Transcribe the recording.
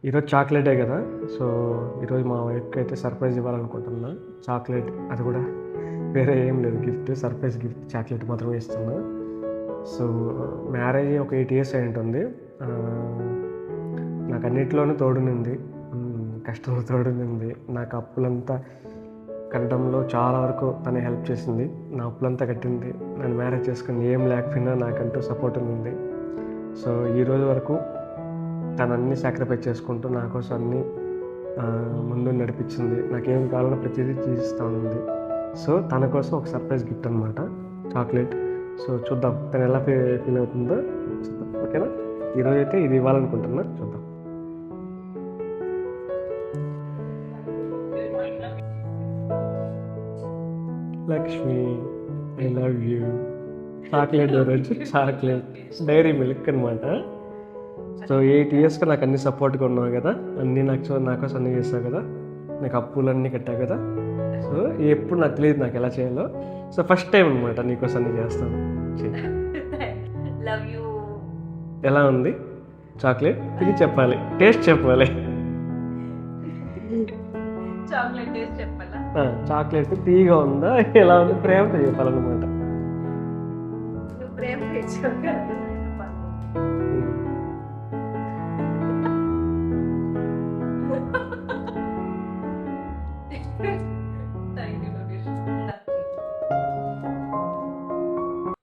ఈరోజు చాక్లెటే కదా. సో ఈరోజు మా వైఫ్కి అయితే సర్ప్రైజ్ ఇవ్వాలనుకుంటున్నా. చాక్లెట్, అది కూడా వేరే ఏం లేదు, గిఫ్ట్, సర్ప్రైజ్ గిఫ్ట్ చాక్లెట్ మాత్రమే ఇస్తున్నా. సో మ్యారేజ్ ఒక 8 years అయి ఉంటుంది. నాకు అన్నింటిలోనూ తోడునింది, కష్టంలో తోడునింది. నాకు అప్పులంతా కట్టడంలో చాలా వరకు తనే హెల్ప్ చేసింది. నా అప్పులంతా కట్టింది. నన్ను మ్యారేజ్ చేసుకుని ఏం లేకపోయినా నాకంటూ సపోర్ట్ ఉంది. సో ఈరోజు వరకు తను అన్నీ సాక్రిఫైస్ చేసుకుంటూ నా కోసం అన్నీ ముందు నడిపించింది. నాకేం కావాలో ప్రతిదీ చేస్తూ ఉంది. సో తన కోసం ఒక సర్ప్రైజ్ గిఫ్ట్ అనమాట, చాక్లెట్. సో చూద్దాం తను ఎలా ఫీల్ అవుతుందో చూద్దాం, ఓకేనా. ఈరోజు అయితే ఇది ఇవ్వాలనుకుంటున్నా, చూద్దాం. Lakshmi, I love you. Chocolate రోజు చాక్లెట్, డైరీ మిల్క్ అనమాట. సో 8 yearsగా నాకు అన్ని సపోర్ట్గా ఉన్నావు కదా, అన్నీ నా కోసం అన్నీ చేస్తావు కదా, నాకు అప్పులన్నీ కట్టావు కదా. సో ఎప్పుడు నాకు తెలియదు నాకు ఎలా చేయాలో. సో ఫస్ట్ టైం అనమాట నీకోసం అన్నీ చేస్తాను. Love you. ఎలా ఉంది చాక్లెట్? ఇది చెప్పాలి, టేస్ట్ చెప్పాలి. చాక్లెట్ టేస్ట్ చెప్పాలా? చాక్లెట్ తీగా ఉందా, ఎలా ఉంది, ప్రేమతో చెప్పాలన్నమాట. నువ్వు ప్రేమ తెచ్చావు కదా.